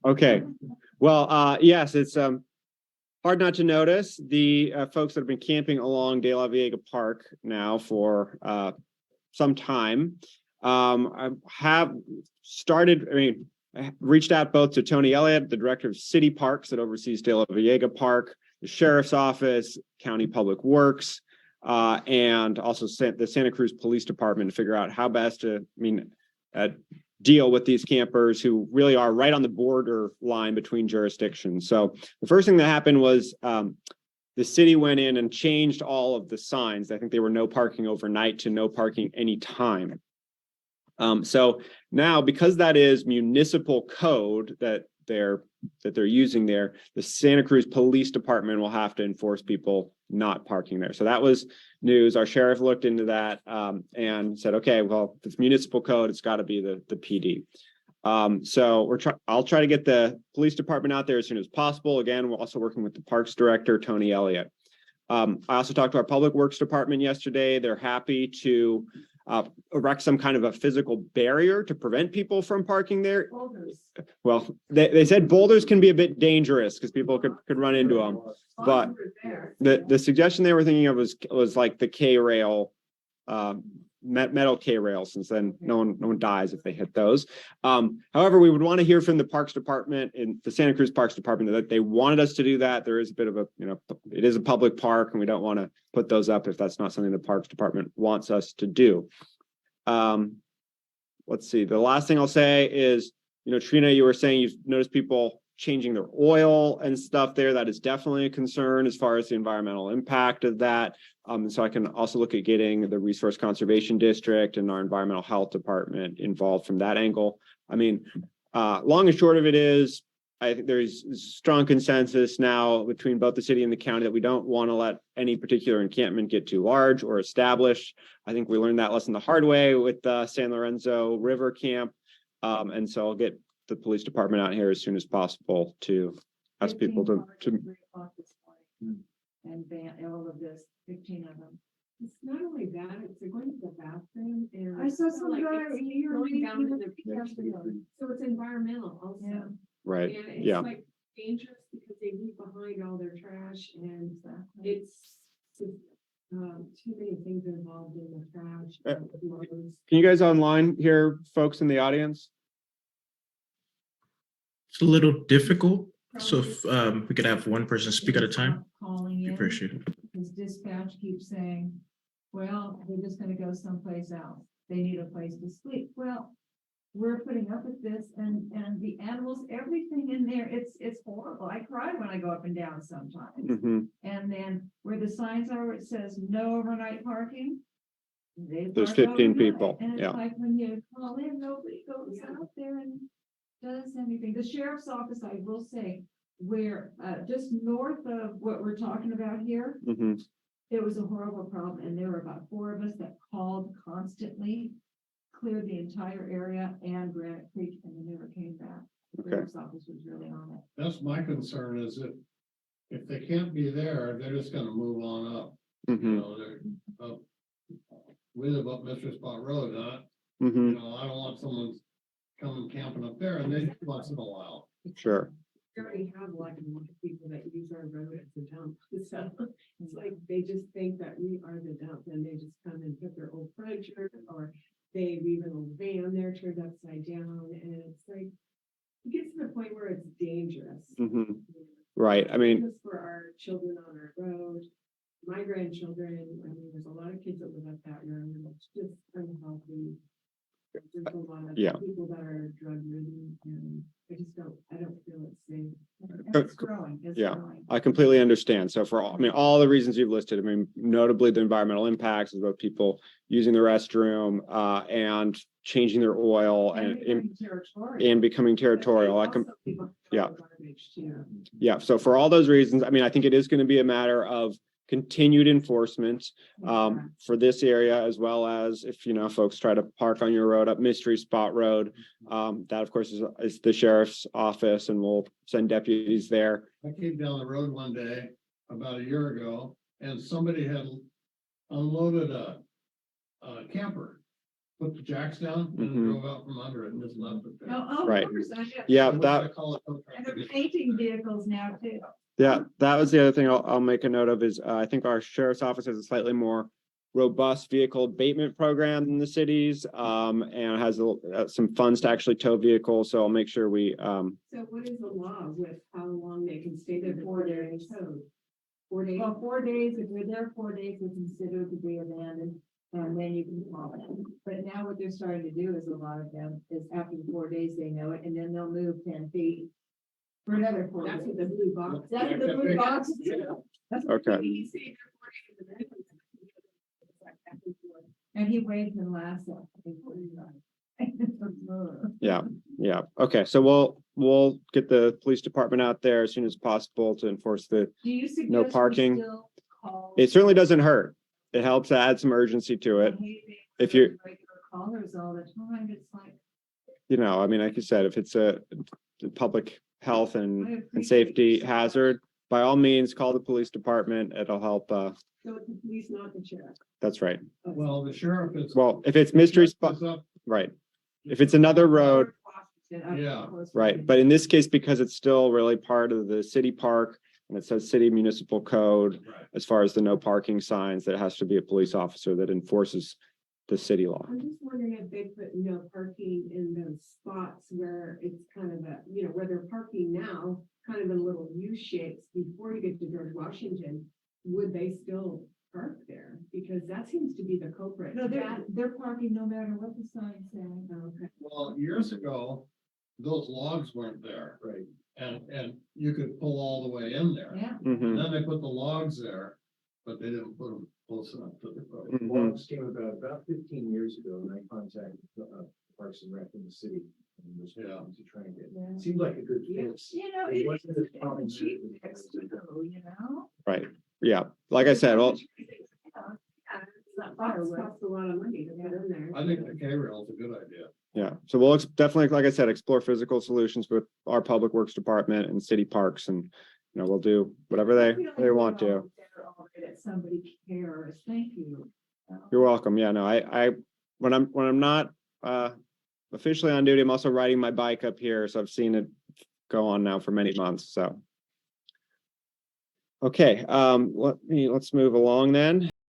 Okay. Well, yes, it's hard not to notice the folks that have been camping along De La Viega Park now for some time. I have started, I reached out both to Tony Elliott, the director of city parks that oversees De La Viega Park, the sheriff's office, county public works, and also the Santa Cruz Police Department to figure out how best to, deal with these campers who really are right on the border line between jurisdictions. So the first thing that happened was the city went in and changed all of the signs. I think they were no parking overnight to no parking anytime. So now, because that is municipal code that they're using there, the Santa Cruz Police Department will have to enforce people not parking there. So that was news. Our sheriff looked into that and said, okay, well, if it's municipal code, it's got to be the PD. So I'll try to get the police department out there as soon as possible. Again, we're also working with the parks director, Tony Elliott. I also talked to our public works department yesterday. They're happy to erect some kind of a physical barrier to prevent people from parking there. Boulders. Well, they said boulders can be a bit dangerous because people could run into them. But the suggestion they were thinking of was like the K-rail, metal K-rails, since then no one dies if they hit those. However, we would want to hear from the Parks Department and the Santa Cruz Parks Department that they wanted us to do that. There is a bit of a, it is a public park, and we don't want to put those up if that's not something the Parks Department wants us to do. Let's see. The last thing I'll say is, Trina, you were saying you've noticed people changing their oil and stuff there. That is definitely a concern as far as the environmental impact of that. So I can also look at getting the Resource Conservation District and our Environmental Health Department involved from that angle. Long and short of it is, I think there's strong consensus now between both the city and the county that we don't want to let any particular encampment get too large or established. I think we learned that lesson the hard way with the San Lorenzo River Camp. And so I'll get the police department out here as soon as possible to ask people to and ban all of this, 15 of them. It's not only that, it's they're going to the bathroom and I saw some guy going down to the so it's environmental also. Yeah. right. And it's Yeah. like dangerous because they leave behind all their trash, and it's just, too many things involved in the trash. Can you guys online hear folks in the audience? It's a little difficult. So if we could have one person speak at a time, Calling in. appreciate it. His dispatch keeps saying, well, they're just going to go someplace else. They need a place to sleep. Well, we're putting up with this and the animals, everything in there, it's horrible. I cry when I go up and down sometimes. Mm-hmm. And then where the signs are, where it says no overnight parking. There's park 15 overnight. people. And it's Yeah. like when you call in, nobody goes out there and does anything. The sheriff's office, I will say, where just north of what we're talking about here, Mm-hmm. it was a horrible problem, and there were about 4 of us that called constantly, cleared the entire area and Granite Creek, and they never came back. The Okay. sheriff's office was really on it. That's my concern, is that if they can't be there, they're just gonna move on up. Mm-hmm. They're up. We live up Mystery Spot Road, Mm-hmm. I don't want someone coming camping up there, and they once in a while. Sure. We already have like a lot of people that use our road as a dump, so it's like they just think that we are the dump, and they just come and put their old furniture, or they leave an old van there turned upside down, and it's like it gets to the point where it's dangerous. Mm-hmm. Right. Just for our children on our road, my grandchildren. There's a lot of kids that live up that road, and it's just unhealthy. There's a lot of people that are drug ridden, and I don't feel it's safe. And it's growing. It's growing. I completely understand. So for all the reasons you've listed, notably the environmental impacts of both people using the restroom and changing their oil and becoming territorial. Yeah. So for all those reasons, I think it is going to be a matter of continued enforcement for this area, as well as if folks try to park on your road up Mystery Spot Road. That of course is the sheriff's office, and we'll send deputies there. I came down the road one day about a year ago, and somebody had unloaded a camper, put the jacks down and Mhm. drove out from under it and just left it there. Oh, Right. of course, I know. Yeah, What do I that, call it? And they're painting vehicles now too. yeah, that was the other thing I'll make a note of is, I think our sheriff's office has a slightly more robust vehicle abatement program in the cities, and has some funds to actually tow vehicles, so I'll make sure we, So what is the law with how long they can stay there before they're towed? 4 days? Well, 4 days, if you're there 4 days, it's considered to be abandoned, and then you can call it. But now what they're starting to do is a lot of them is after the 4 days, they know it, and then they'll move 10 feet for another 4 That's days. what the blue box. That's what the blue box is. That's what Okay. he said, they're 4 days, and then it's like back and forth. And he waved and laughed at me. yeah, okay, so we'll get the police department out there as soon as possible to enforce the, Do you suggest? No we parking. still call it certainly doesn't hurt. It helps add some urgency to it. behaving If you- with regular callers all the time, it's like. You know, I mean, like you said, if it's a public health I and appreciate safety your hazard, by all means, call the police department. It'll help. So it's the police, not the sheriff. That's right. Well, the sheriff is. Well, if it's mystery spot, It's up. right. If it's another road, Yeah. right. But in this case, because it's still really part of the city park and it says city municipal code, Right. as far as the no parking signs, there has to be a police officer that enforces the city law. I'm just wondering if they put no parking in those spots where it's kind of a, where they're parking now, kind of in little U shapes before you get to George Washington, would they still park there? Because that seems to be the culprit. No, That- they're parking no matter what the sign says. Okay. Well, years ago, those logs weren't there. Right. And you could pull all the way in there. Yeah. Mhm, Then they put the logs there, but they didn't put them close enough to the road. mhm. Logs came about 15 years ago, and I contacted Parks and Rec in the city. And was Yeah. to try and get, Yeah. it seemed like a good fix. You know, It it- wasn't as it's a problematic cheap as it fix was. too, you know? Right. Yeah. Like I said, well, Box costs a lot of money to put in there. I think the K rail is a good idea. yeah. So we'll definitely, like I said, explore physical solutions with our public works department and city parks, and we'll do whatever they want to. That somebody cares, thank you. You're welcome. Yeah, no, when I'm not officially on duty, I'm also riding my bike up here, so I've seen it go on now for many months, so. Okay, let's move along then.